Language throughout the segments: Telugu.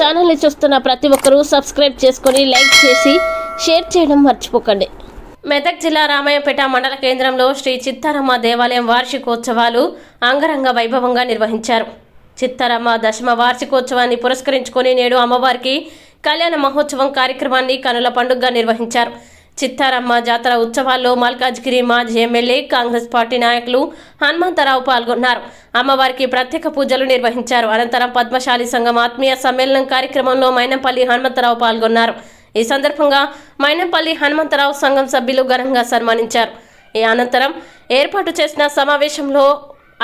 ఛానల్ ని చూస్తున్న ప్రతి ఒక్కరూ సబ్స్క్రైబ్ చేసుకొని లైక్ చేసి షేర్ చేయడం మర్చిపోకండి। మెదక్ జిల్లా రామయ్యపేట మండల కేంద్రంలో శ్రీ చిత్తారమ్మ దేవాలయం వార్షికోత్సవాలు అంగరంగ వైభవంగా నిర్వహించారు। చిత్తారమ్మ దశమ వార్షికోత్సవాన్ని పురస్కరించుకొని నేడు అమ్మవారికి కళ్యాణ మహోత్సవం కార్యక్రమాన్ని కనుల పండుగగా నిర్వహించారు। చిత్తారమ్మ జాతర ఉత్సవాల్లో మల్కాజ్గిరి మాజీ ఎమ్మెల్యే కాంగ్రెస్ పార్టీ నాయకులు హనుమంతరావు పాల్గొన్నారు। అమ్మవారికి ప్రత్యేక పూజలు నిర్వహించారు। అనంతరం పద్మశాలి సంఘం ఆత్మీయ సమ్మేళనం కార్యక్రమంలో మైనంపల్లి హనుమంతరావు పాల్గొన్నారు। ఈ సందర్భంగా మైనంపల్లి హనుమంతరావు సంఘం సభ్యులు ఘనంగా సన్మానించారు। ఈ అనంతరం ఏర్పాటు చేసిన సమావేశంలో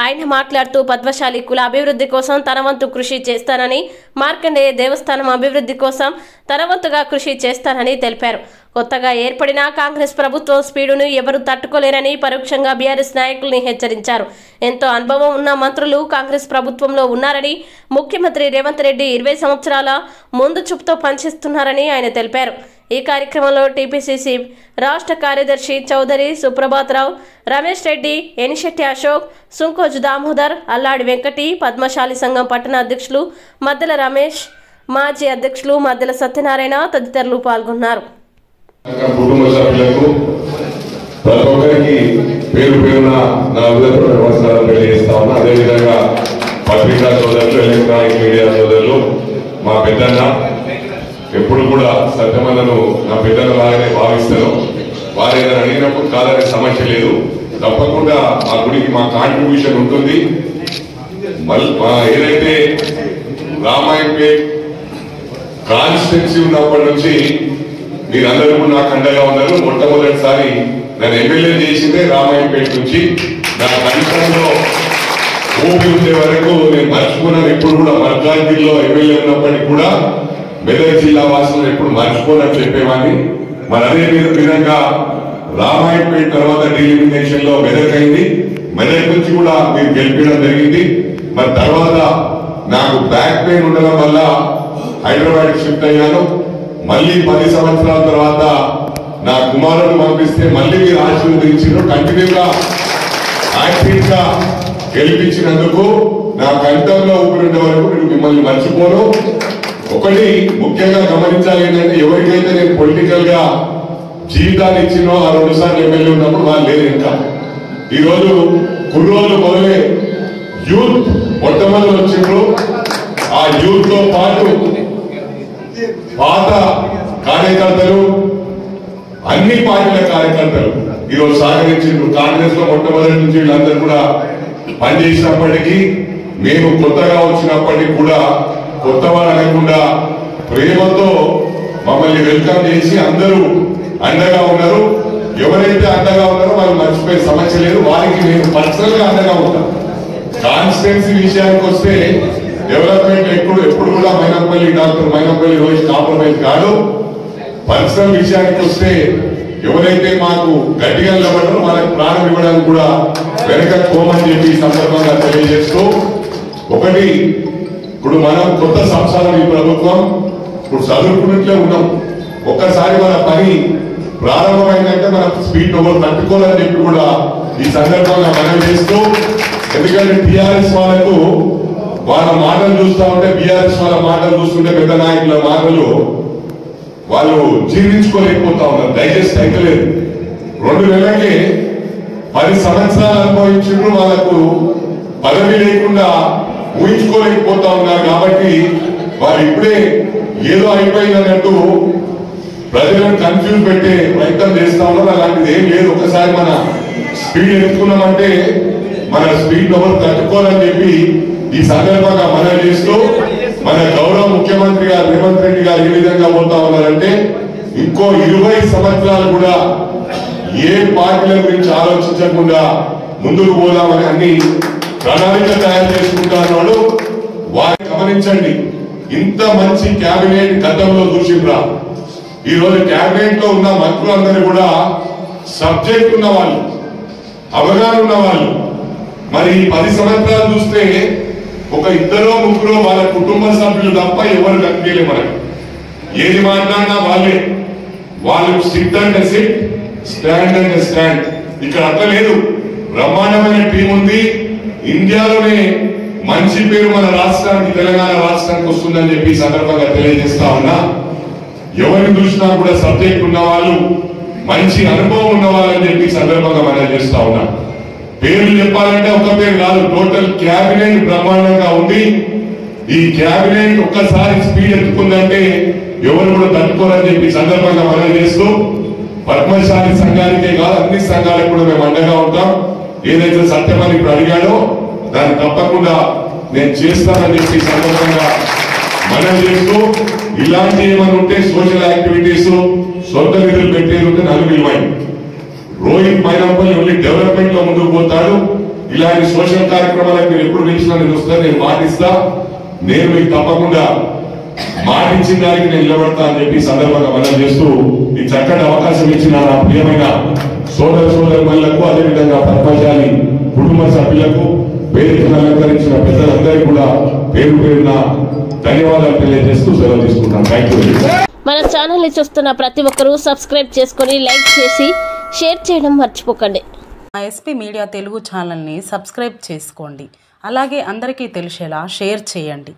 ఆయన మాట్లాడుతూ పద్మశాలి కుల అభివృద్ధి కోసం తన వంతు కృషి చేస్తానని, మార్కండేయ దేవస్థానం అభివృద్ధి కోసం తన వంతుగా కృషి చేస్తానని తెలిపారు। కొత్తగా ఏర్పడిన కాంగ్రెస్ ప్రభుత్వం స్పీడును ఎవరు తట్టుకోలేరని పరోక్షంగా బీఆర్ఎస్ నాయకుల్ని హెచ్చరించారు। ఎంతో అనుభవం ఉన్న మంత్రులు కాంగ్రెస్ ప్రభుత్వంలో ఉన్నారని, ముఖ్యమంత్రి రేవంత్ రెడ్డి 20 సంవత్సరాల ముందు చూపుతో పనిచేస్తున్నారని ఆయన తెలిపారు। ఈ కార్యక్రమంలో టీపీసీసీ రాష్ట్ర కార్యదర్శి చౌదరి సుప్రభాతరావు, రమేష్ రెడ్డి, ఎనిశెట్టి అశోక్, సుంకోజు దామోదర్, అల్లాడి వెంకటి, పద్మశాలి సంఘం పట్టణ అధ్యక్షులు మద్దెల రమేష్, మాజీ అధ్యక్షులు మద్దెల సత్యనారాయణ తదితరులు పాల్గొన్నారు। కుటుంబ సభ్యులకు ప్రతి ఒక్కరికి పేరు పేరున నా హృదయపూర్వక నమస్కారాలు తెలియజేస్తా ఉన్నా। అదేవిధంగా పత్రికా సోదరులు, ఎలక్ట్రానిక్ మీడియా సోదరులు, మా పెద్దన్న ఎప్పుడు కూడా సత్యమన్నను నా పెద్దల లాగానే భావిస్తాను। వారు ఏదైనా అడిగినప్పుడు కాదనే సమస్య లేదు, తప్పకుండా ఆ గుడికి మా కాంట్రిబ్యూషన్ ఉంటుంది। ఏదైతే రామాయంపేట్ కాన్స్టిట్యున్సీ ఉన్నప్పటి నుంచి మీరందరూ కూడా నాకు అండగా ఉన్నారు। మొట్టమొదటిసారి నన్ను ఎమ్మెల్యే చేసిందే రామాయంపేట నుంచి। నా కంఠంలో ఊపి ఉండే వరకు నేను మర్చిపోయినాను। ఇప్పుడు కూడా మల్కాజ్గిరిలో ఎమ్మెల్యే ఉన్నప్పటికీ కూడా మెదక్ జిల్లా వాసులను ఎప్పుడు మర్చిపోనని చెప్పేవాడిని। మరి అదే విధంగా రామాయంపేట తర్వాత డీలిమినేషన్ లో మెదక్ అయింది, మెదక్ నుంచి కూడా మీరు గెలిపించడం జరిగింది। మరి తర్వాత నాకు బ్యాక్ పెయిన్ ఉండడం వల్ల హైదరాబాద్ షిఫ్ట్ అయ్యాను। మళ్ళీ 10 సంవత్సరాల తర్వాత నా కుమారుడు పంపిస్తే మళ్ళీ మీరు ఆశీర్వదించారు। కంటిన్యూగా యాక్టివ్ గా గెలిపించినందుకు నా కంఠంలో ఊపిరిండే వరకు నేను మిమ్మల్ని మర్చిపోను। ఒకటి ముఖ్యంగా గమనించాలి ఏంటంటే, ఎవరికైతే నేను పొలిటికల్ గా జీవితాన్ని ఇచ్చినో ఆ 2 సార్లు ఎమ్మెల్యే ఉన్నప్పుడు వాళ్ళు లేదు। ఇంకా ఈరోజు కుర్రోళ్ళు మొదలే యూత్ మొట్టమొదటి వచ్చిండ్రు। ఆ యూత్ తో పాటు పాత కార్యకర్తలు, అన్ని పార్టీల కార్యకర్తలు ఈరోజు సహకరించారు। కాంగ్రెస్ లో మొట్టమొదటి నుంచి వీళ్ళందరూ కూడా పనిచేసినప్పటికీ, మేము కొత్తగా వచ్చినప్పటికీ కూడా కొత్త వాళ్ళు అనకుండా ప్రేమతో మమ్మల్ని వెల్కమ్ చేసి అందరూ అండగా ఉన్నారు। ఎవరైతే అండగా ఉన్నారో వాళ్ళు మర్చిపోయే సమస్య లేదు, వారికి నేను పర్సనల్ గా అండగా ఉంటాను। కాన్స్టిట్యున్సీ విషయానికి వస్తే డెవలప్మెంట్ ఎప్పుడు కూడా మైనంపల్లి డాక్టర్ మైనంపల్లి రోజు కాంప్రమైజ్ కాదు। పర్సనల్ విషయానికి వస్తే ఎవరైతే మాకు గట్టిగా నిలబడ్డారో వాళ్ళకి ప్రాణం ఇవ్వడానికి కూడా వెనకపోమని చెప్పి ఈ సందర్భంగా తెలియజేస్తూ, ఒకటి ఇప్పుడు మనం కొత్త సంవత్సరం ఈ ప్రభుత్వం ఇప్పుడు చదువుకున్నట్లే ఉన్నాం। ఒక్కసారి మన పని ప్రారంభమైందంటే మన స్పీడ్ ఎవరు తట్టుకోవాలని చెప్పి కూడా ఈ సందర్భంగా మనం చేస్తూ, ఎందుకంటే టీఆర్ఎస్ వాళ్ళకు వాళ్ళ మాటలు చూస్తూ ఉంటే, బీఆర్ఎస్ వాళ్ళ మాటలు చూస్తుంటే, పెద్ద నాయకుల మాటలు వాళ్ళు జీర్ణించుకోలేకపోతా ఉన్నారు, డైజెస్ట్ అయితలేదు। 2 నెలలకే 10 సంవత్సరాలు అనుభవించారు, వాళ్ళకు పదవి లేకుండా ఊహించుకోలేకపోతా ఉన్నారు। కాబట్టి వారు ఇప్పుడే ఏదో అయిపోయిందన్నట్టు ప్రజలను కన్ఫ్యూజ్ పెట్టే ప్రయత్నం చేస్తా ఉన్నారు। అలాంటిది ఏం లేదు। ఒకసారి మన స్పీడ్ ఎత్తుకున్నామంటే మన స్పీడ్ ఎవరు తట్టుకోవాలని చెప్పి ఈ సందర్భంగా మనం చేస్తూ, మన గౌరవ ముఖ్యమంత్రి గారు రేవంత్ రెడ్డి గారు ఏ విధంగా పోతా ఉన్నారంటే, ఇంకో 20 సంవత్సరాలు కూడా ఏ పార్టీల గురించి ఆలోచించకుండా ముందుకు పోదామని అన్ని ప్రణాళిక తయారు చేసుకుంటున్నాడు। వారిని గమనించండి, ఇంత మంచి కేబినెట్ గతంలో చూసిండ్రా? ఈ రోజు కేబినెట్ లో ఉన్న మంత్రులందరూ కూడా సబ్జెక్ట్ ఉన్న వాళ్ళు, అవగాహన ఉన్న వాళ్ళు। మరి 10 సంవత్సరాలు చూస్తే ఒక 2-3 వాళ్ళ కుటుంబ సభ్యులు తప్ప ఎవరు కనిపించలే మనకు। ఏది మాట్లాడినా వాళ్ళే, వాళ్ళు సిట్ అంటే సిట్, స్టాండ్ అంటే స్టాండ్। ఇక్కడ అట్లా లేదు, బ్రహ్మాండమైన టీం ఉంది। ఇండియాలోనే మంచి పేరు మన రాష్ట్రానికి తెలంగాణ రాష్ట్రానికి వస్తుందని చెప్పి సందర్భంగా తెలియజేస్తా ఉన్నా. ఎవరిని చూసినా కూడా సబ్జెక్ట్ ఉన్న వాళ్ళు, మంచి అనుభవం ఉన్న వాళ్ళని చెప్పి సందర్భంగా మనం చేస్తా ఉన్నా. పేర్లు చెప్పాలంటే ఒక పేరు కాదు, టోటల్ క్యాబినెట్ బ్రహ్మాండంగా ఉంది. ఈ క్యాబినెట్ ఒక్కసారి స్పీడ్ ఎత్తుకుందంటే ఎవరు కూడా తట్టుకోరని చెప్పి సందర్భంగా మనం చేస్తూ, పద్మశాలి సంఘానికే కాదు అన్ని సంఘాలకు కూడా మేము అండగా ఉంటాం. ఏదైతే సత్యమని ఇప్పుడు అడిగాడో దాన్ని తప్పకుండా నేను చేస్తానని చెప్పి సందర్భంగా మనం చేస్తూ, ఇలాంటి ఏమైనా ఉంటే సోషల్ యాక్టివిటీస్ సొంత నిధులు పెట్టేది ఉంటే నలుగురు ఇవ్వండి. రోహిత్ మైనంపల్లి ఓన్లీ డెవలప్మెంట్ లో ముందుకు పోతాడు. ఇలాంటి సోషల్ కార్యక్రమాలకు మీరు ఎప్పుడు పిలిచినా నేను వస్తా, నేను మాటిస్తా. నేను మీకు తప్పకుండా మాటించిన దానికి నేను నిలబడతా అని చెప్పి సందర్భంగా మనం చేస్తూ, ఈ చక్కటి అవకాశం ఇచ్చిన నా ప్రియమైన సోదర సోదరులకు, అదేవిధంగా పద్మశాలి కుటుంబ సభ్యులకు, వేదికను అలంకరించిన పెద్దలందరికీ కూడా పేరు పేరున ధన్యవాదాలు తెలియజేస్తూ సెలవు తీసుకుంటాను. Thank you. మన ఛానల్ని చూస్తున్న ప్రతి ఒక్కరూ సబ్స్క్రైబ్ చేసుకొని లైక్ చేసి షేర్ చేయడం మర్చిపోకండి. మా ఎస్పీ మీడియా తెలుగు ఛానల్ని సబ్స్క్రైబ్ చేసుకోండి. అలాగే అందరికీ తెలిసేలా షేర్ చేయండి.